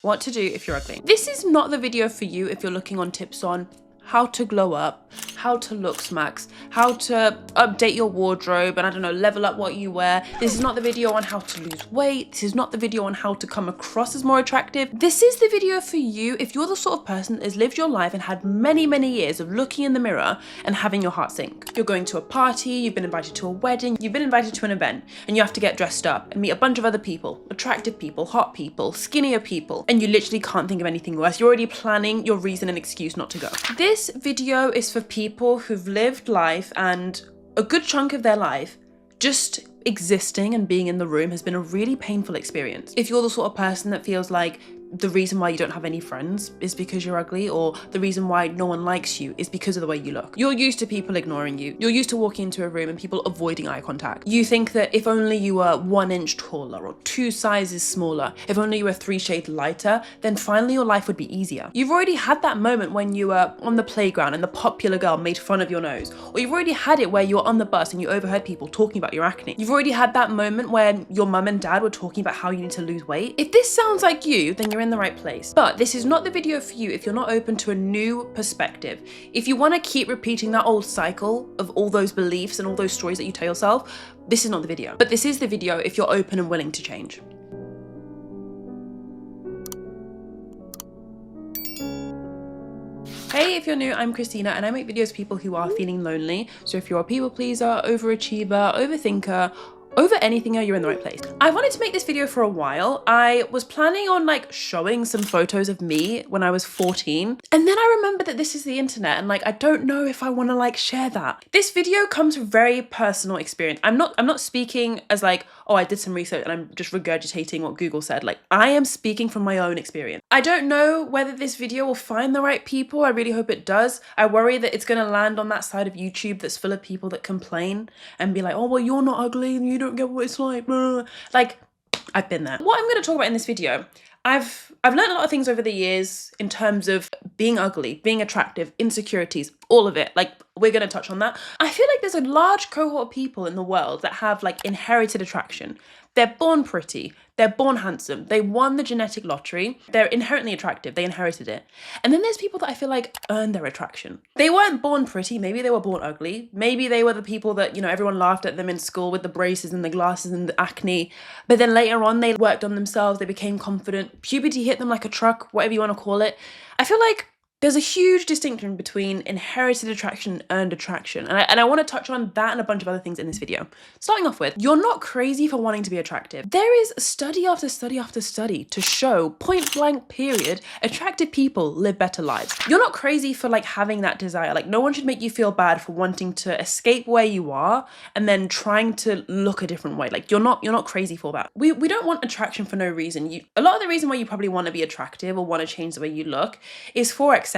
What to do if you're ugly. This is not the video for you if you're looking on tips on how to glow up, how to look smacks, how to update your wardrobe, and I don't know, level up what you wear. This is not the video on how to lose weight. This is not the video on how to come across as more attractive. This is the video for you if you're the sort of person that has lived your life and had many, many years of looking in the mirror and having your heart sink. You're going to a party, you've been invited to a wedding, you've been invited to an event, and you have to get dressed up and meet a bunch of other people, attractive people, hot people, skinnier people, and you literally can't think of anything worse. You're already planning your reason and excuse not to go. This video is for people who've lived life, and a good chunk of their life just existing and being in the room has been a really painful experience. If you're the sort of person that feels like the reason why you don't have any friends is because you're ugly, or the reason why no one likes you is because of the way you look. You're used to people ignoring you. You're used to walking into a room and people avoiding eye contact. You think that if only you were 1 inch taller or 2 sizes smaller, if only you were 3 shades lighter, then finally your life would be easier. You've already had that moment when you were on the playground and the popular girl made fun of your nose. Or you've already had it where you were on the bus and you overheard people talking about your acne. You've already had that moment when your mum and dad were talking about how you need to lose weight. If this sounds like you, then you're in the right place. But this is not the video for you if you're not open to a new perspective. If you want to keep repeating that old cycle of all those beliefs and all those stories that you tell yourself, this is not the video. But this is the video if you're open and willing to change. Hey, if you're new, I'm Christina and I make videos for people who are feeling lonely. So if you're a people pleaser, overachiever, overthinker, over anything, you're in the right place. I wanted to make this video for a while. I was planning on like showing some photos of me when I was 14. And then I remembered that this is the internet and like, I don't know if I want to like share that. This video comes from very personal experience. I'm not speaking as like, oh, I did some research and I'm just regurgitating what Google said. Like, I am speaking from my own experience. I don't know whether this video will find the right people. I really hope it does. I worry that it's going to land on that side of YouTube that's full of people that complain and be like, oh, well, you're not ugly and you don't get what it's like. Like, I've been there. What I'm going to talk about in this video, I've learned a lot of things over the years in terms of being ugly, being attractive, insecurities, all of it. Like, we're going to touch on that. I feel like there's a large cohort of people in the world that have like inherited attraction. They're born pretty, they're born handsome, they won the genetic lottery, they're inherently attractive, they inherited it. And then there's people that I feel like earn their attraction. They weren't born pretty, maybe they were born ugly, maybe they were the people that, you know, everyone laughed at them in school with the braces and the glasses and the acne, but then later on they worked on themselves, they became confident, puberty hit them like a truck, whatever you want to call it. I feel like there's a huge distinction between inherited attraction and earned attraction. And I want to touch on that and a bunch of other things in this video. Starting off with, you're not crazy for wanting to be attractive. There is study after study after study to show, point blank period, attractive people live better lives. You're not crazy for like having that desire. Like, no one should make you feel bad for wanting to escape where you are and then trying to look a different way. Like, you're not crazy for that. We don't want attraction for no reason. A lot of the reason why you probably want to be attractive or want to change the way you look is for acceptance.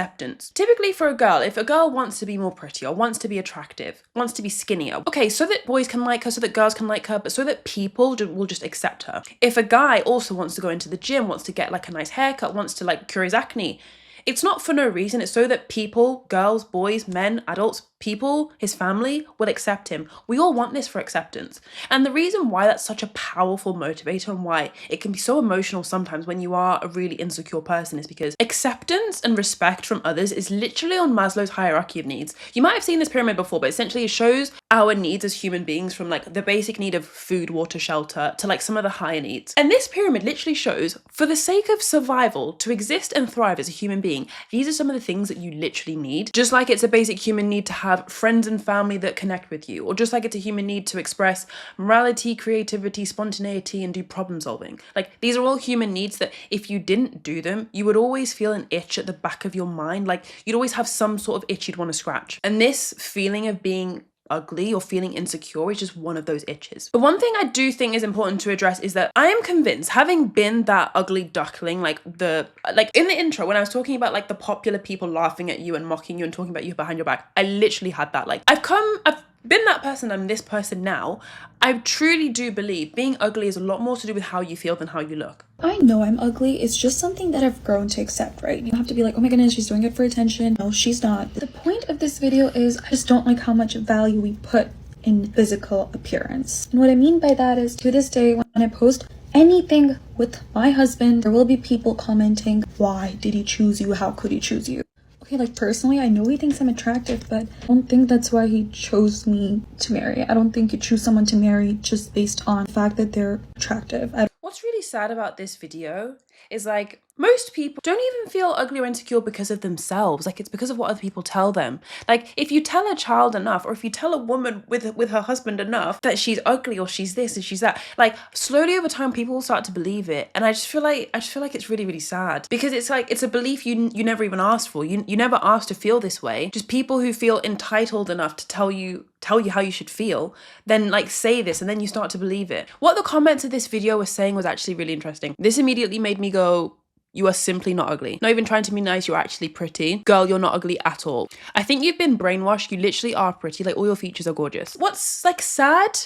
Typically for a girl, if a girl wants to be more pretty or wants to be attractive, wants to be skinnier, okay, so that boys can like her, so that girls can like her, but so that people will just accept her. If a guy also wants to go into the gym, wants to get like a nice haircut, wants to like cure his acne, it's not for no reason. It's so that people, girls, boys, men, adults, people, his family will accept him. We all want this for acceptance. And the reason why that's such a powerful motivator and why it can be so emotional sometimes when you are a really insecure person is because acceptance and respect from others is literally on Maslow's hierarchy of needs. You might have seen this pyramid before, but essentially it shows our needs as human beings from like the basic need of food, water, shelter to like some of the higher needs. And this pyramid literally shows, for the sake of survival, to exist and thrive as a human being, these are some of the things that you literally need. Just like it's a basic human need to have friends and family that connect with you, or just like it's a human need to express morality, creativity, spontaneity, and do problem solving. Like, these are all human needs that if you didn't do them, you would always feel an itch at the back of your mind. Like, you'd always have some sort of itch you'd want to scratch. And this feeling of being ugly or feeling insecure is just one of those itches. But one thing I do think is important to address is that I am convinced, having been that ugly duckling, like in the intro when I was talking about like the popular people laughing at you and mocking you and talking about you behind your back, I literally had that. Like, I've been that person, I'm this person now. I truly do believe being ugly is a lot more to do with how you feel than how you look. I know I'm ugly. It's just something that I've grown to accept, right? You have to be like, oh my goodness, she's doing it for attention. No, she's not. The point of this video is I just don't like how much value we put in physical appearance. And what I mean by that is, to this day, when I post anything with my husband, there will be people commenting, why did he choose you? How could he choose you? Okay, like personally, I know he thinks I'm attractive, but I don't think that's why he chose me to marry. I don't think you choose someone to marry just based on the fact that they're attractive. What's really sad about this video is like most people don't even feel ugly or insecure because of themselves. Like it's because of what other people tell them. Like if you tell a child enough, or if you tell a woman with her husband enough that she's ugly or she's this and she's that, like slowly over time people will start to believe it. And I just feel like it's really, really sad, because it's like it's a belief you never even asked for. You never asked to feel this way. Just people who feel entitled enough to tell you how you should feel, then like say this, and then you start to believe it. What the comments of this video were saying was actually really interesting. This immediately made me go, you are simply not ugly. Not even trying to be nice, you're actually pretty. Girl, you're not ugly at all. I think you've been brainwashed. You literally are pretty. Like all your features are gorgeous. What's like sad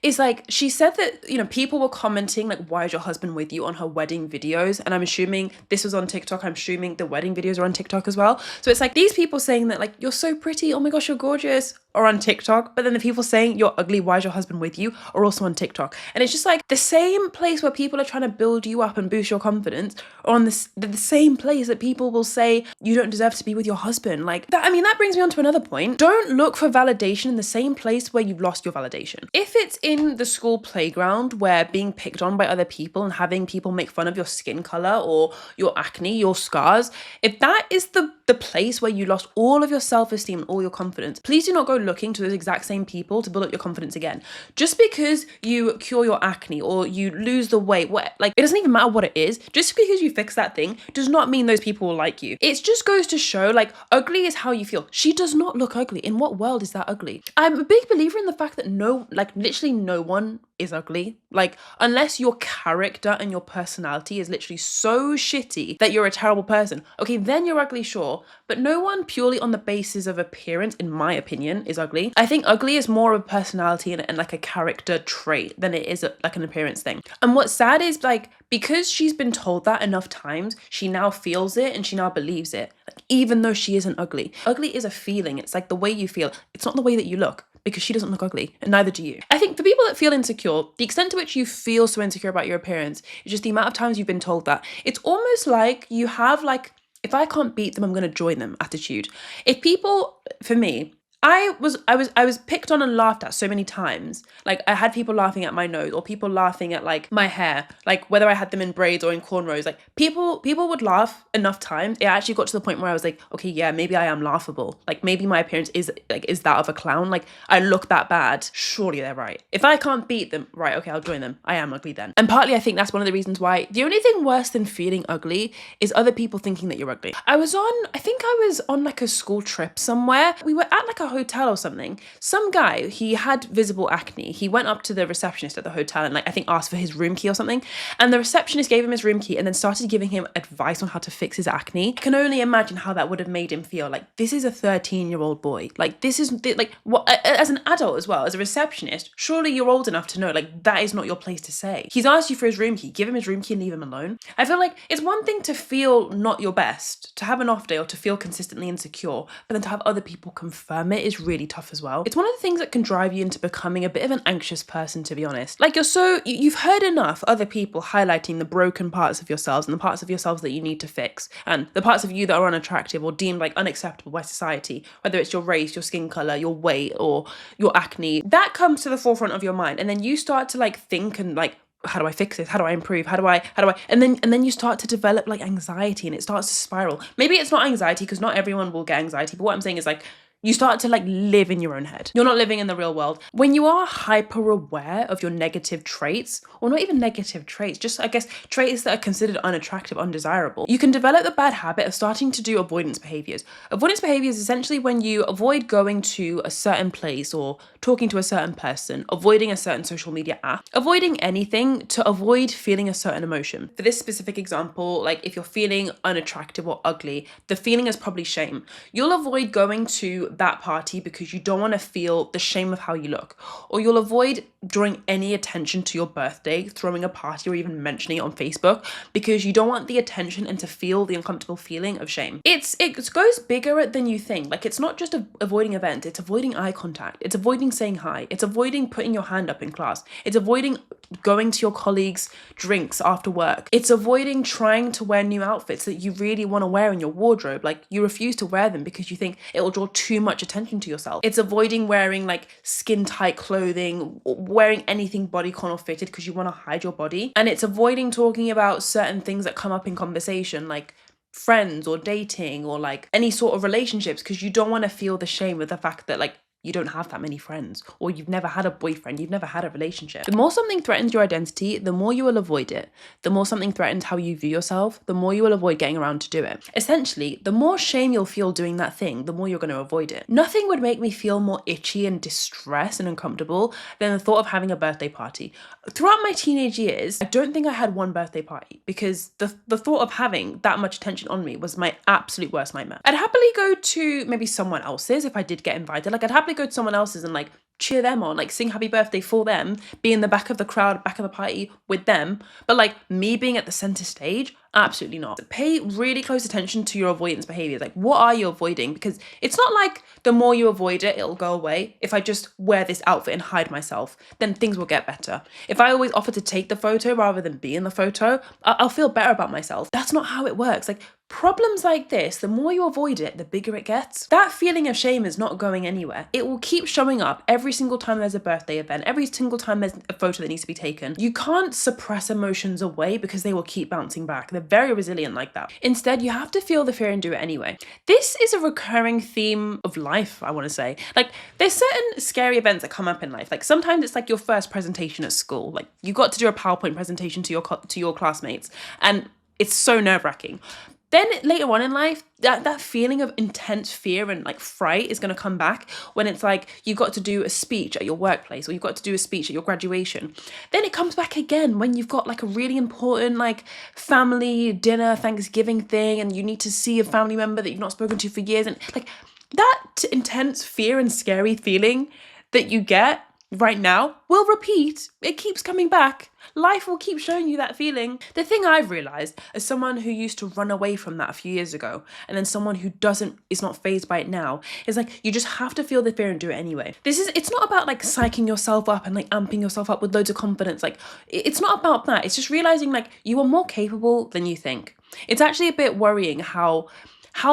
is like she said that, you know, people were commenting like, why is your husband with you on her wedding videos? And I'm assuming this was on TikTok. I'm assuming the wedding videos are on TikTok as well. So it's like these people saying that like, you're so pretty, oh my gosh, you're gorgeous, are on TikTok. But then the people saying you're ugly, why is your husband with you, are also on TikTok. And it's just like the same place where people are trying to build you up and boost your confidence, or on the same place that people will say you don't deserve to be with your husband. Like that, I mean, that brings me on to another point. Don't look for validation in the same place where you've lost your validation. If it's in the school playground where being picked on by other people and having people make fun of your skin color or your acne, your scars, if that is the place where you lost all of your self-esteem and all your confidence, please do not go looking to those exact same people to build up your confidence again. Just because you cure your acne or you lose the weight, like it doesn't even matter what it is. Just because you fix that thing does not mean those people will like you. It just goes to show like ugly is how you feel. She does not look ugly. In what world is that ugly? I'm a big believer in the fact that literally no one is ugly. Like unless your character and your personality is literally so shitty that you're a terrible person, okay, then you're ugly, sure. But no one purely on the basis of appearance, in my opinion, is ugly. I think ugly is more of a personality and like a character trait than it is like an appearance thing. And what's sad is like, because she's been told that enough times, she now feels it and she now believes it, like, even though she isn't ugly. Ugly is a feeling. It's like the way you feel. It's not the way that you look, because she doesn't look ugly and neither do you. I think for people that feel insecure, the extent to which you feel so insecure about your appearance is just the amount of times you've been told that. It's almost like you have like, if I can't beat them, I'm going to join them attitude. If people, for me, I was picked on and laughed at so many times. Like I had people laughing at my nose, or people laughing at like my hair, like whether I had them in braids or in cornrows. Like people would laugh enough times. It actually got to the point where I was like, okay, yeah, maybe I am laughable. Like maybe my appearance is that of a clown. Like I look that bad. Surely they're right. If I can't beat them, right, okay, I'll join them. I am ugly then. And partly I think that's one of the reasons why the only thing worse than feeling ugly is other people thinking that you're ugly. I think I was on like a school trip somewhere. We were at like a hotel or something. Some guy, he had visible acne. He went up to the receptionist at the hotel and like I think asked for his room key or something, and the receptionist gave him his room key and then started giving him advice on how to fix his acne. I can only imagine how that would have made him feel. Like this is a 13-year-old boy. Like this is like what, as an adult as well, as a receptionist, surely you're old enough to know like that is not your place to say. He's asked you for his room key, give him his room key and leave him alone. I feel like it's one thing to feel not your best, to have an off day or to feel consistently insecure, but then to have other people confirm it is really tough as well. It's one of the things that can drive you into becoming a bit of an anxious person, to be honest. Like you've heard enough other people highlighting the broken parts of yourselves and the parts of yourselves that you need to fix, and the parts of you that are unattractive or deemed like unacceptable by society, whether it's your race, your skin color, your weight, or your acne. That comes to the forefront of your mind, and then you start to like think and like, how do I fix this? How do I improve? How do I, and then you start to develop like anxiety, and it starts to spiral. Maybe it's not anxiety, because not everyone will get anxiety, but what I'm saying is like, you start to like live in your own head. You're not living in the real world. When you are hyper aware of your negative traits, or not even negative traits, just I guess traits that are considered unattractive, undesirable, you can develop the bad habit of starting to do avoidance behaviors. Avoidance behaviors is essentially when you avoid going to a certain place or talking to a certain person, avoiding a certain social media app, avoiding anything to avoid feeling a certain emotion. For this specific example, like if you're feeling unattractive or ugly, the feeling is probably shame. You'll avoid going to that party because you don't want to feel the shame of how you look, or you'll avoid drawing any attention to your birthday, throwing a party, or even mentioning it on Facebook because you don't want the attention and to feel the uncomfortable feeling of shame. It goes bigger than you think. Like, it's not just avoiding events, it's avoiding eye contact, it's avoiding saying hi, it's avoiding putting your hand up in class, it's avoiding going to your colleagues' drinks after work, it's avoiding trying to wear new outfits that you really want to wear in your wardrobe. Like, you refuse to wear them because you think it will draw too much attention to yourself. It's avoiding wearing like skin tight clothing, or wearing anything bodycon or fitted because you want to hide your body. And it's avoiding talking about certain things that come up in conversation, like friends or dating or like any sort of relationships, because you don't want to feel the shame of the fact that like you don't have that many friends, or you've never had a boyfriend, you've never had a relationship. The more something threatens your identity, the more you will avoid it. The more something threatens how you view yourself, the more you will avoid getting around to do it. Essentially, the more shame you'll feel doing that thing, the more you're going to avoid it. Nothing would make me feel more itchy and distressed and uncomfortable than the thought of having a birthday party. Throughout my teenage years, I don't think I had one birthday party because the thought of having that much attention on me was my absolute worst nightmare. I'd happily go to maybe someone else's if I did get invited. Like, I'd happily go to someone else's and like cheer them on, like sing happy birthday for them, be in the back of the crowd, back of the party with them. But like me being at the center stage, absolutely not. Pay really close attention to your avoidance behaviors. Like, what are you avoiding? Because it's not like the more you avoid it, it'll go away. If I just wear this outfit and hide myself, then things will get better. If I always offer to take the photo rather than be in the photo, I'll feel better about myself. That's not how it works. Like, problems like this, the more you avoid it, the bigger it gets. That feeling of shame is not going anywhere. It will keep showing up every single time there's a birthday event, every single time there's a photo that needs to be taken. You can't suppress emotions away because they will keep bouncing back. They're very resilient like that. Instead, you have to feel the fear and do it anyway. This is a recurring theme of life, I want to say. Like, there's certain scary events that come up in life. Like, sometimes it's like your first presentation at school. Like, you got to do a PowerPoint presentation to your classmates, and it's so nerve-wracking. Then later on in life, that feeling of intense fear and like fright is going to come back when it's like you've got to do a speech at your workplace, or you've got to do a speech at your graduation. Then it comes back again when you've got like a really important like family dinner, Thanksgiving thing, and you need to see a family member that you've not spoken to for years. And like that intense fear and scary feeling that you get right now will repeat. It keeps coming back. Life will keep showing you that feeling. The thing I've realized as someone who used to run away from that a few years ago, and then someone who is not fazed by it now, is like you just have to feel the fear and do it anyway. It's not about like psyching yourself up and like amping yourself up with loads of confidence. Like, it's not about that. It's just realizing like you are more capable than you think. It's actually a bit worrying how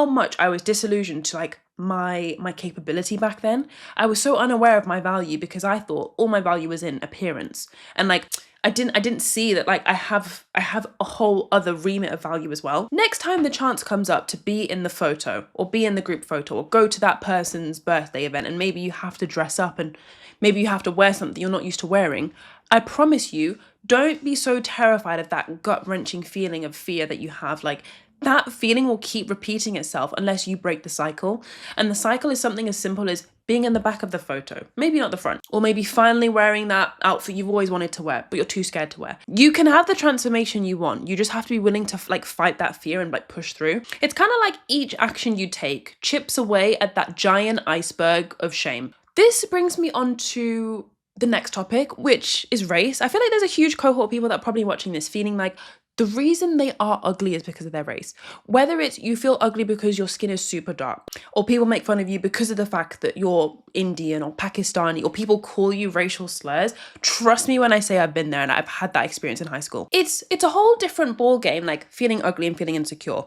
much I was disillusioned to like my capability back then. I was so unaware of my value because I thought all my value was in appearance, and like I didn't see that like I have a whole other remit of value as well. Next time the chance comes up to be in the photo, or be in the group photo, or go to that person's birthday event, and maybe you have to dress up and maybe you have to wear something you're not used to wearing, I promise you, don't be so terrified of that gut-wrenching feeling of fear that you have. Like, that feeling will keep repeating itself unless you break the cycle. And the cycle is something as simple as being in the back of the photo, maybe not the front, or maybe finally wearing that outfit you've always wanted to wear, but you're too scared to wear. You can have the transformation you want. You just have to be willing to like fight that fear and like push through. It's kind of like each action you take chips away at that giant iceberg of shame. This brings me on to the next topic, which is race. I feel like there's a huge cohort of people that are probably watching this feeling like the reason they are ugly is because of their race. Whether it's you feel ugly because your skin is super dark, or people make fun of you because of the fact that you're Indian or Pakistani, or people call you racial slurs. Trust me when I say I've been there and I've had that experience in high school. It's a whole different ball game, like feeling ugly and feeling insecure.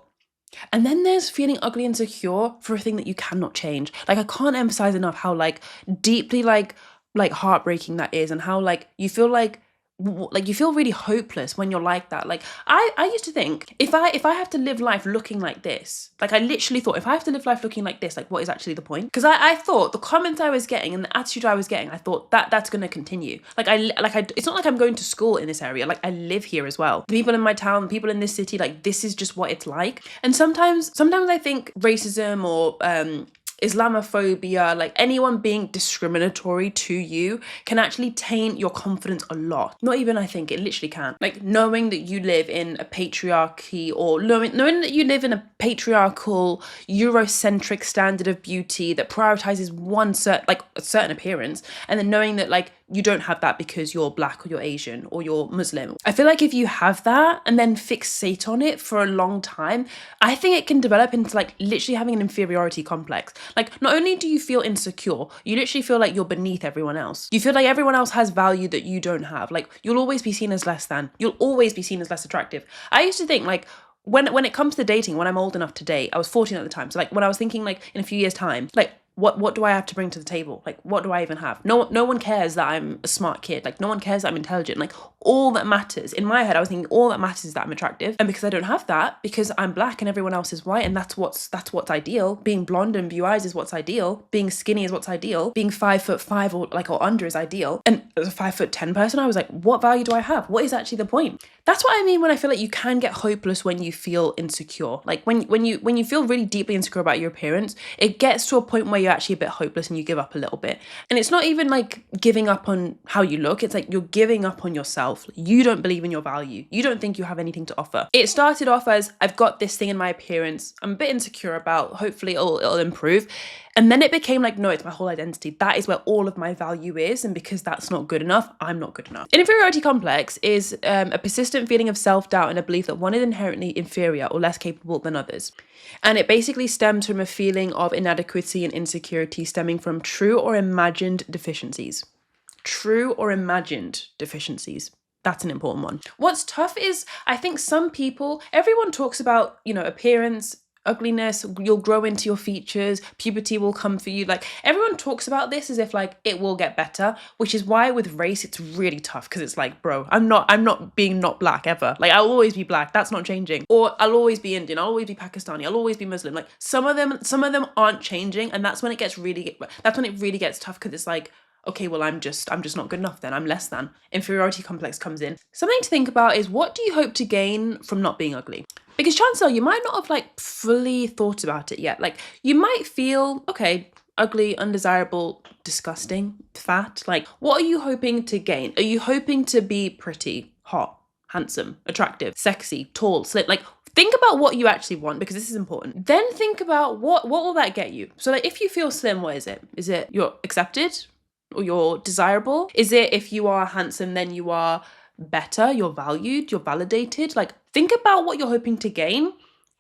And then there's feeling ugly and insecure for a thing that you cannot change. Like, I can't emphasize enough how like deeply like heartbreaking that is, and how like you feel you feel really hopeless when you're like that. Like, I used to think if I have to live life looking like this, like I literally thought if I have to live life looking like this, like what is actually the point? Because I thought the comments I was getting and the attitude I was getting, I thought that's going to continue. It's not like I'm going to school in this area. Like, I live here as well. The people in my town, the people in this city, like this is just what it's like. And sometimes I think racism or Islamophobia, like anyone being discriminatory to you can actually taint your confidence a lot. Not even I think, it literally can. Like knowing that you live in a patriarchy, or knowing that you live in a patriarchal, Eurocentric standard of beauty that prioritizes a certain appearance, and then knowing that like you don't have that because you're black or you're Asian or you're Muslim. I feel like if you have that and then fixate on it for a long time, I think it can develop into like literally having an inferiority complex. Like not only do you feel insecure, you literally feel like you're beneath everyone else. You feel like everyone else has value that you don't have. Like you'll always be seen as less than. You'll always be seen as less attractive. I used to think like when it comes to dating, when I'm old enough to date, I was 14 at the time. So like when I was thinking like in a few years time, like what do I have to bring to the table? Like, what do I even have? No one cares that I'm a smart kid. Like, no one cares that I'm intelligent. Like, all that matters, in my head, I was thinking all that matters is that I'm attractive. And because I don't have that, because I'm black and everyone else is white, and that's what's ideal. Being blonde and blue eyes is what's ideal. Being skinny is what's ideal. Being 5'5" or under is ideal. And as a 5'10" person, I was like, what value do I have? What is actually the point? That's what I mean when I feel like you can get hopeless when you feel insecure. Like when you feel really deeply insecure about your appearance, it gets to a point where you're actually a bit hopeless and you give up a little bit. And it's not even like giving up on how you look. It's like you're giving up on yourself. You don't believe in your value. You don't think you have anything to offer. It started off as I've got this thing in my appearance I'm a bit insecure about. Hopefully it'll improve. And then it became like, no, it's my whole identity. That is where all of my value is. And because that's not good enough, I'm not good enough. An inferiority complex is a persistent feeling of self-doubt and a belief that one is inherently inferior or less capable than others. And it basically stems from a feeling of inadequacy and insecurity stemming from true or imagined deficiencies. True or imagined deficiencies. That's an important one. What's tough is, I think some people, everyone talks about, appearance, ugliness, you'll grow into your features, puberty will come for you. Like everyone talks about this as if like it will get better, which is why with race it's really tough, because it's like, bro, I'm not being not black ever. Like I'll always be black, that's not changing. Or I'll always be Indian, I'll always be Pakistani, I'll always be Muslim. Like some of them aren't changing, and that's when it really gets tough, because it's like, okay, well, I'm just not good enough then. I'm less than. Inferiority complex comes in. Something to think about is, what do you hope to gain from not being ugly? Because chances are you might not have like fully thought about it yet. Like you might feel, okay, ugly, undesirable, disgusting, fat. Like what are you hoping to gain? Are you hoping to be pretty, hot, handsome, attractive, sexy, tall, slim? Like think about what you actually want, because this is important. Then think about what will that get you? So like if you feel slim, what is it? Is it you're accepted? Or you're desirable? Is it if you are handsome, then you are better, you're valued, you're validated? Like think about what you're hoping to gain.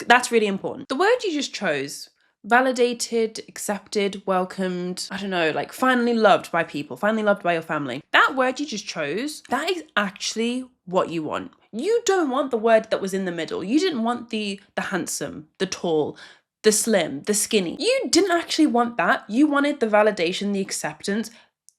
That's really important. The word you just chose, validated, accepted, welcomed, I don't know, like finally loved by people, finally loved by your family. That word you just chose, that is actually what you want. You don't want the word that was in the middle. You didn't want the handsome, the tall, the slim, the skinny. You didn't actually want that. You wanted the validation, the acceptance.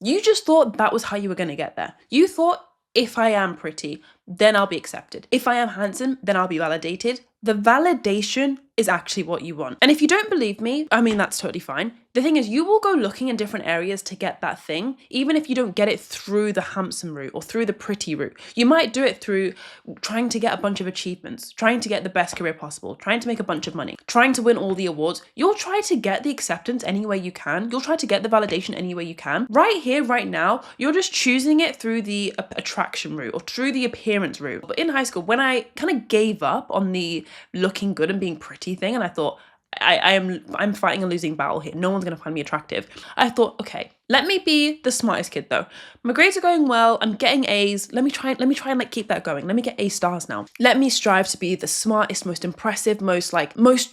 You just thought that was how you were going to get there. You thought, if I am pretty, then I'll be accepted. If I am handsome, then I'll be validated. The validation is actually what you want. And if you don't believe me, I mean, that's totally fine. The thing is, you will go looking in different areas to get that thing, even if you don't get it through the handsome route or through the pretty route. You might do it through trying to get a bunch of achievements, trying to get the best career possible, trying to make a bunch of money, trying to win all the awards. You'll try to get the acceptance any way you can. You'll try to get the validation any way you can. Right here, right now, you're just choosing it through the attraction route or through the appearance route. But in high school, when I kind of gave up on the looking good and being pretty thing, and I thought, I'm fighting a losing battle here. No one's going to find me attractive. I thought, okay, let me be the smartest kid though. My grades are going well. I'm getting A's. Let me try and like keep that going. Let me get A stars now. Let me strive to be the smartest, most impressive, most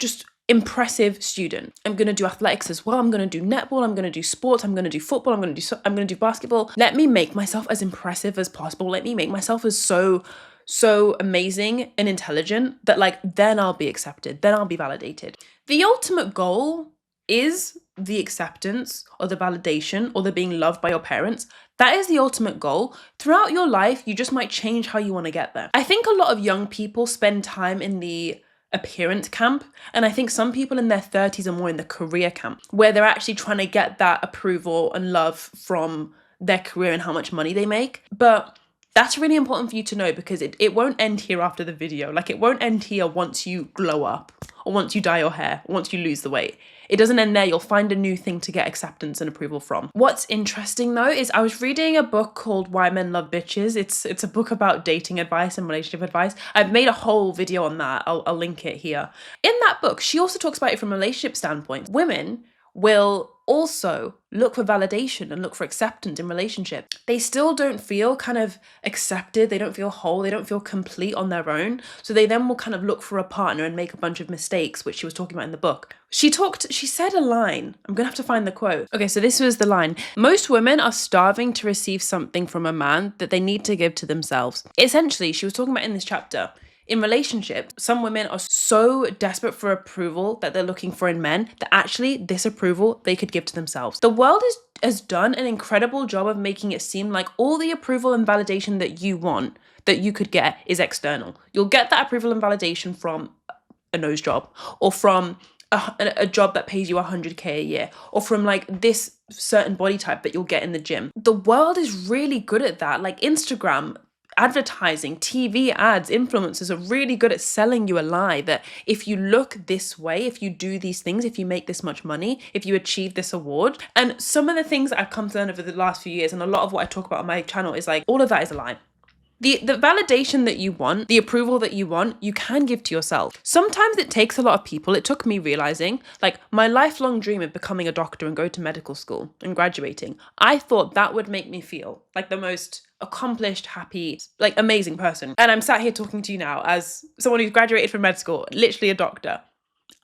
just impressive student. I'm going to do athletics as well. I'm going to do netball. I'm going to do sports. I'm going to do football. I'm going to do basketball. Let me make myself as impressive as possible. Let me make myself as so amazing and intelligent that like then I'll be accepted, then I'll be validated. The ultimate goal is the acceptance or the validation or the being loved by your parents. That is the ultimate goal. Throughout your life, you just might change how you want to get there. I think a lot of young people spend time in the appearance camp, and I think some people in their 30s are more in the career camp, where they're actually trying to get that approval and love from their career and how much money they make. But that's really important for you to know, because it won't end here after the video. Like it won't end here once you glow up or once you dye your hair, or once you lose the weight. It doesn't end there. You'll find a new thing to get acceptance and approval from. What's interesting though is I was reading a book called Why Men Love Bitches. It's a book about dating advice and relationship advice. I've made a whole video on that. I'll link it here. In that book, she also talks about it from a relationship standpoint. Women will also look for validation and look for acceptance in relationship. They still don't feel kind of accepted. They don't feel whole. They don't feel complete on their own. So they then will kind of look for a partner and make a bunch of mistakes, which she was talking about in the book. She said a line. I'm gonna have to find the quote. Okay, so this was the line. Most women are starving to receive something from a man that they need to give to themselves. Essentially, she was talking about in this chapter, in relationship, some women are so desperate for approval that they're looking for in men that actually this approval they could give to themselves. The world has done an incredible job of making it seem like all the approval and validation that you want, that you could get, is external. You'll get that approval and validation from a nose job, or from a job that pays you 100k a year, or from like this certain body type that you'll get in the gym. The world is really good at that. Like Instagram, advertising, TV ads, influencers are really good at selling you a lie that if you look this way, if you do these things, if you make this much money, if you achieve this award. And some of the things that I've come to learn over the last few years, and a lot of what I talk about on my channel, is like all of that is a lie. The validation that you want, the approval that you want, you can give to yourself. Sometimes it takes a lot of people. It took me realizing, like, my lifelong dream of becoming a doctor and go to medical school and graduating. I thought that would make me feel like the most accomplished, happy, like amazing person. And I'm sat here talking to you now as someone who's graduated from med school, literally a doctor.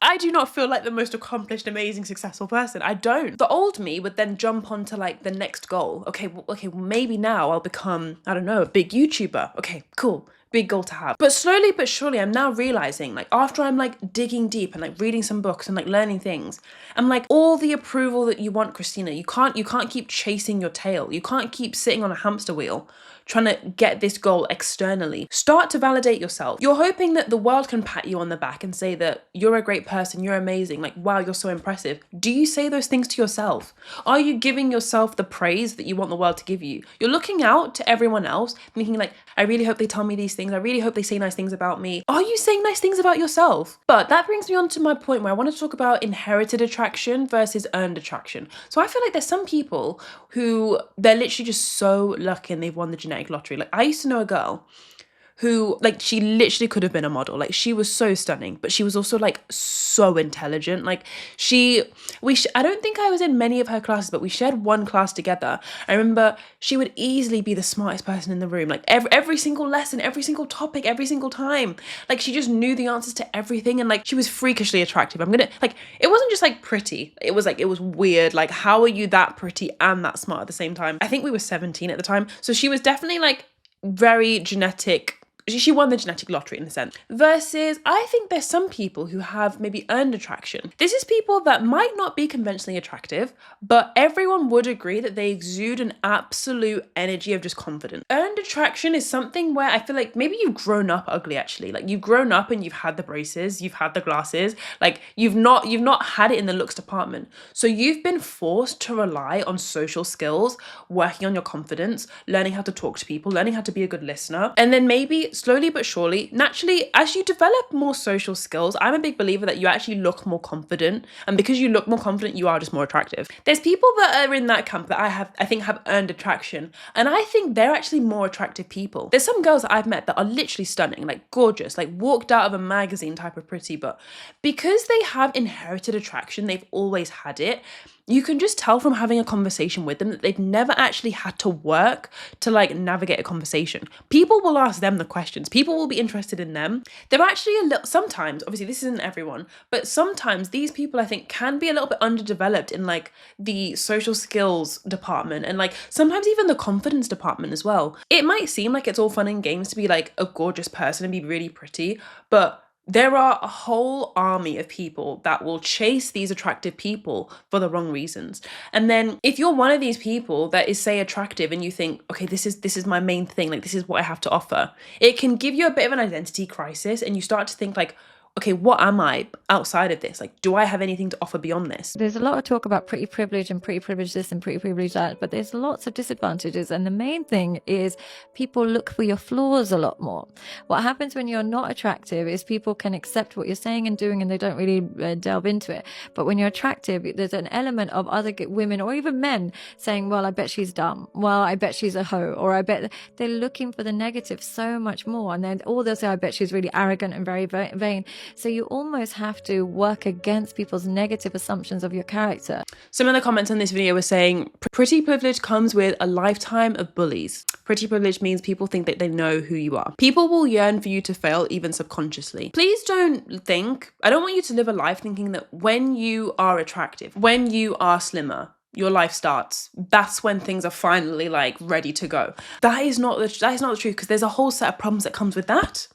I do not feel like the most accomplished, amazing, successful person. I don't. The old me would then jump onto like the next goal. Okay, well, maybe now I'll become, I don't know, a big YouTuber. Okay, cool. Big goal to have. But slowly but surely, I'm now realizing, like, after I'm like digging deep and like reading some books and like learning things, I'm like, all the approval that you want, Christina, you can't keep chasing your tail. You can't keep sitting on a hamster wheel trying to get this goal externally. Start to validate yourself. You're hoping that the world can pat you on the back and say that you're a great person, you're amazing, like, wow, you're so impressive. Do you say those things to yourself? Are you giving yourself the praise that you want the world to give you? You're looking out to everyone else, thinking like, I really hope they tell me these things. I really hope they say nice things about me. Are you saying nice things about yourself? But that brings me on to my point where I want to talk about inherited attraction versus earned attraction. So I feel like there's some people who they're literally just so lucky and they've won the genetic lottery. Like, I used to know a girl who, like, she literally could have been a model. Like, she was so stunning, but she was also like so intelligent. Like, I don't think I was in many of her classes, but we shared one class together. I remember she would easily be the smartest person in the room. Like, every single lesson, every single topic, every single time. Like, she just knew the answers to everything, and like, she was freakishly attractive. It wasn't just like pretty. It was weird. Like, how are you that pretty and that smart at the same time? I think we were 17 at the time, so she was definitely like very genetic. She won the genetic lottery in a sense. Versus, I think there's some people who have maybe earned attraction. This is people that might not be conventionally attractive, but everyone would agree that they exude an absolute energy of just confidence. Earned attraction is something where I feel like maybe you've grown up ugly, actually. Like, you've grown up and you've had the braces, you've had the glasses, like you've not had it in the looks department. So you've been forced to rely on social skills, working on your confidence, learning how to talk to people, learning how to be a good listener, and then maybe slowly but surely, naturally, as you develop more social skills, I'm a big believer that you actually look more confident. And because you look more confident, you are just more attractive. There's people that are in that camp that I think have earned attraction. And I think they're actually more attractive people. There's some girls that I've met that are literally stunning, like gorgeous, like walked out of a magazine type of pretty. But because they have inherited attraction, they've always had it. You can just tell from having a conversation with them that they've never actually had to work to like navigate a conversation. People will ask them the questions. People will be interested in them. They're actually sometimes, obviously this isn't everyone, but sometimes these people I think can be a little bit underdeveloped in like the social skills department and like sometimes even the confidence department as well. It might seem like it's all fun and games to be like a gorgeous person and be really pretty, but there are a whole army of people that will chase these attractive people for the wrong reasons. And then if you're one of these people that is, say, attractive and you think, okay, this is my main thing, like this is what I have to offer, it can give you a bit of an identity crisis and you start to think like, okay, what am I? outside of this? Like, do I have anything to offer beyond this? There's a lot of talk about pretty privilege and pretty privilege this and pretty privilege that, but there's lots of disadvantages. And the main thing is people look for your flaws a lot more. What happens when you're not attractive is people can accept what you're saying and doing and they don't really delve into it. But when you're attractive, there's an element of other women or even men saying, well, I bet she's dumb. Well, I bet she's a hoe. Or I bet they're looking for the negative so much more. And then all they'll say, I bet she's really arrogant and very vain. So you almost have to work against people's negative assumptions of your character. Some of the comments on this video were saying, pretty privilege comes with a lifetime of bullies. Pretty privilege means people think that they know who you are. People will yearn for you to fail, even subconsciously. Please don't think, I don't want you to live a life thinking that when you are attractive, when you are slimmer, your life starts. That's when things are finally like ready to go. That is not the truth, because there's a whole set of problems that comes with that.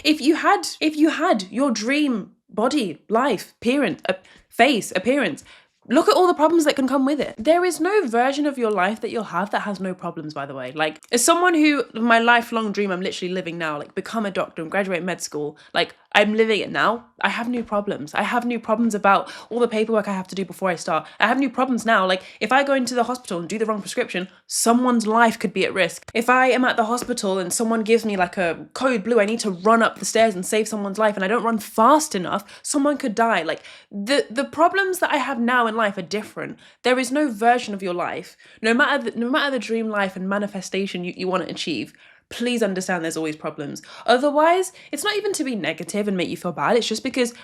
If you had your dream body, life, appearance, look at all the problems that can come with it. There is no version of your life that you'll have that has no problems, by the way. Like, as someone who, my lifelong dream, I'm literally living now, like become a doctor and graduate med school, like I'm living it now. I have new problems. I have new problems about all the paperwork I have to do before I start. I have new problems now. Like, if I go into the hospital and do the wrong prescription, someone's life could be at risk. If I am at the hospital and someone gives me like a code blue, I need to run up the stairs and save someone's life, and I don't run fast enough, someone could die. Like, the problems that I have now in life are different. There is no version of your life, no matter the dream life and manifestation you want to achieve. Please understand there's always problems. Otherwise, it's not even to be negative and make you feel bad. It's just because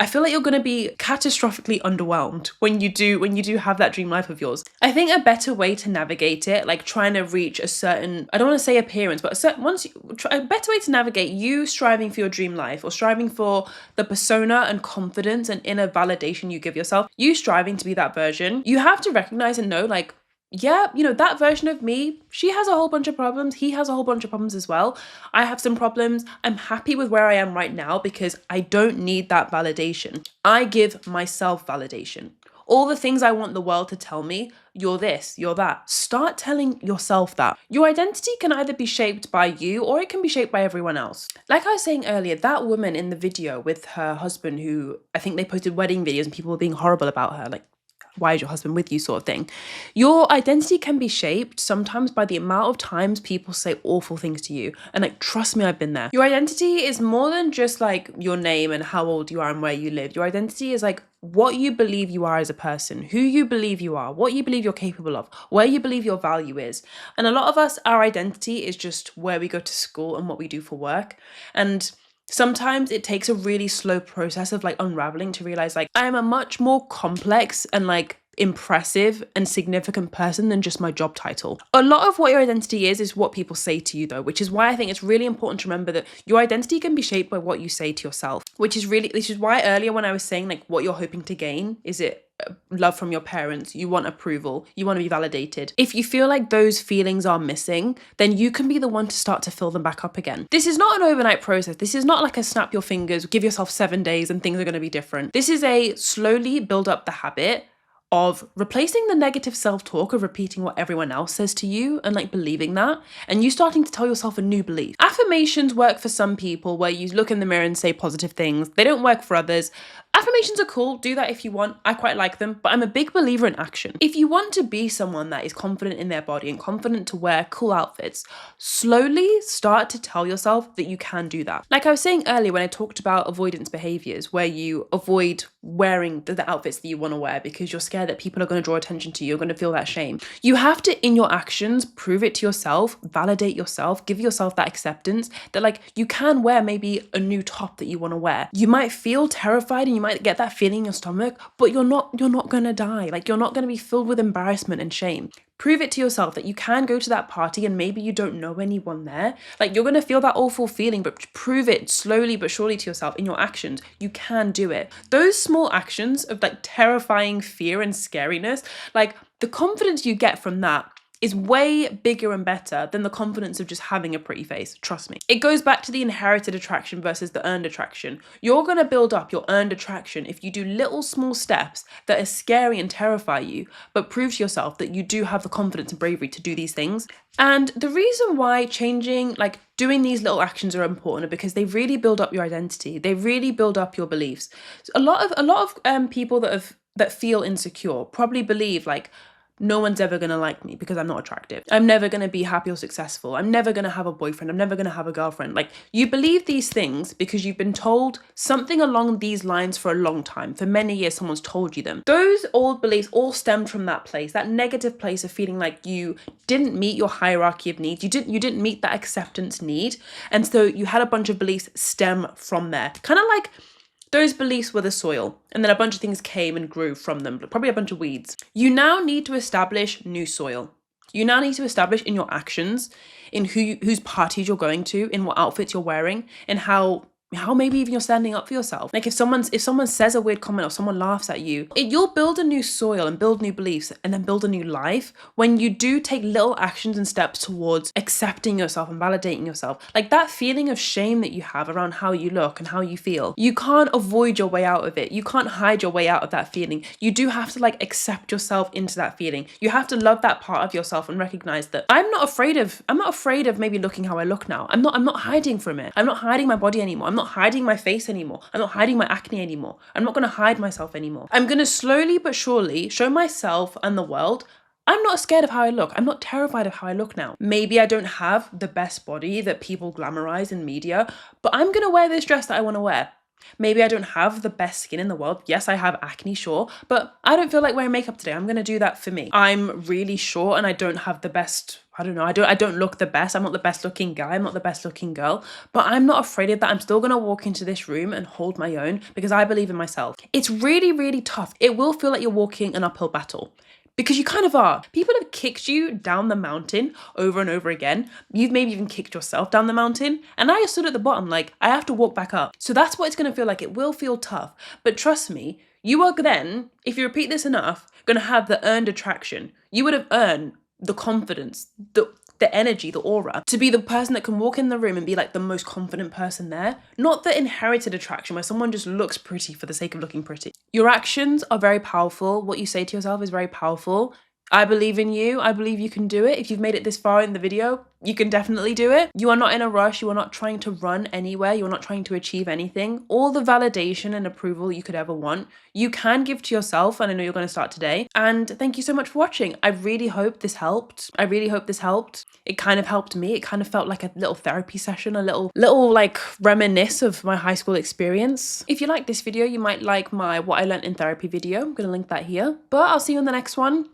I feel like you're going to be catastrophically underwhelmed when you do have that dream life of yours. I think a better way to navigate it, like trying to reach a certain, I don't want to say appearance, but a better way to navigate you striving for your dream life, or striving for the persona and confidence and inner validation you give yourself, you striving to be that version, you have to recognize and know, like, yeah, that version of me, she has a whole bunch of problems. He has a whole bunch of problems as well. I have some problems. I'm happy with where I am right now because I don't need that validation. I give myself validation. All the things I want the world to tell me, you're this, you're that. Start telling yourself that. Your identity can either be shaped by you or it can be shaped by everyone else. Like I was saying earlier, that woman in the video with her husband, who I think they posted wedding videos and people were being horrible about her, like, why is your husband with you sort of thing. Your identity can be shaped sometimes by the amount of times people say awful things to you. And like, trust me, I've been there. Your identity is more than just like your name and how old you are and where you live. Your identity is like what you believe you are as a person, who you believe you are, what you believe you're capable of, where you believe your value is. And a lot of us, our identity is just where we go to school and what we do for work. And sometimes it takes a really slow process of like unraveling to realize like I am a much more complex and like impressive and significant person than just my job title. A lot of what your identity is what people say to you though, which is why I think it's really important to remember that your identity can be shaped by what you say to yourself, which is why earlier when I was saying like what you're hoping to gain, is it love from your parents, you want approval, you want to be validated. If you feel like those feelings are missing, then you can be the one to start to fill them back up again. This is not an overnight process. This is not like a snap your fingers, give yourself 7 days and things are going to be different. This is a slowly build up the habit of replacing the negative self-talk of repeating what everyone else says to you and like believing that, and you starting to tell yourself a new belief. Affirmations work for some people, where you look in the mirror and say positive things. They don't work for others. Affirmations are cool, do that if you want. I quite like them, but I'm a big believer in action. If you want to be someone that is confident in their body and confident to wear cool outfits, slowly start to tell yourself that you can do that. Like I was saying earlier when I talked about avoidance behaviours, where you avoid wearing the outfits that you want to wear because you're scared that people are going to draw attention to you, you're going to feel that shame. You have to, in your actions, prove it to yourself, validate yourself, give yourself that acceptance that like you can wear maybe a new top that you want to wear. You might feel terrified and you might get that feeling in your stomach, but you're not going to die. Like, you're not going to be filled with embarrassment and shame. Prove it to yourself that you can go to that party and maybe you don't know anyone there. Like, you're going to feel that awful feeling, but prove it slowly but surely to yourself in your actions. You can do it. Those small actions of like terrifying fear and scariness, like the confidence you get from that is way bigger and better than the confidence of just having a pretty face. Trust me. It goes back to the inherited attraction versus the earned attraction. You're going to build up your earned attraction if you do little small steps that are scary and terrify you, but prove to yourself that you do have the confidence and bravery to do these things. And the reason why changing, like doing these little actions are important, are because they really build up your identity. They really build up your beliefs. A lot of people that feel insecure probably believe like, no one's ever going to like me because I'm not attractive. I'm never going to be happy or successful. I'm never going to have a boyfriend. I'm never going to have a girlfriend. Like, you believe these things because you've been told something along these lines for a long time. For many years, someone's told you them. Those old beliefs all stemmed from that place, that negative place of feeling like you didn't meet your hierarchy of needs. You didn't meet that acceptance need. And so you had a bunch of beliefs stem from there. Kind of like those beliefs were the soil, and then a bunch of things came and grew from them, probably a bunch of weeds. You now need to establish new soil. You now need to establish in your actions, in whose parties you're going to, in what outfits you're wearing, and how maybe even you're standing up for yourself. Like if someone says a weird comment or someone laughs at you, you'll build a new soil and build new beliefs and then build a new life when you do take little actions and steps towards accepting yourself and validating yourself. Like that feeling of shame that you have around how you look and how you feel, you can't avoid your way out of it. You can't hide your way out of that feeling. You do have to like accept yourself into that feeling. You have to love that part of yourself and recognize that I'm not afraid of maybe looking how I look now. I'm not hiding from it. I'm not hiding my body anymore. I'm not hiding my face anymore. I'm not hiding my acne anymore. I'm not going to hide myself anymore. I'm going to slowly but surely show myself and the world I'm not scared of how I look. I'm not terrified of how I look now. Maybe I don't have the best body that people glamorize in media, but I'm going to wear this dress that I want to wear. Maybe I don't have the best skin in the world. Yes, I have acne, sure, but I don't feel like wearing makeup today. I'm going to do that for me. I'm really short and I don't have the best, I don't look the best. I'm not the best looking guy. I'm not the best looking girl, but I'm not afraid of that. I'm still going to walk into this room and hold my own because I believe in myself. It's really, really tough. It will feel like you're walking an uphill battle. Because you kind of are. People have kicked you down the mountain over and over again. You've maybe even kicked yourself down the mountain. And I stood at the bottom like, I have to walk back up. So that's what it's going to feel like. It will feel tough. But trust me, you are then, if you repeat this enough, going to have the earned attraction. You would have earned the confidence, the energy, the aura, to be the person that can walk in the room and be like the most confident person there. Not the inherited attraction where someone just looks pretty for the sake of looking pretty. Your actions are very powerful. What you say to yourself is very powerful. I believe in you. I believe you can do it. If you've made it this far in the video, you can definitely do it. You are not in a rush. You are not trying to run anywhere. You are not trying to achieve anything. All the validation and approval you could ever want, you can give to yourself. And I know you're going to start today. And thank you so much for watching. I really hope this helped. It kind of helped me. It kind of felt like a little therapy session, a little like reminisce of my high school experience. If you like this video, you might like my What I Learned in Therapy video. I'm going to link that here. But I'll see you in the next one.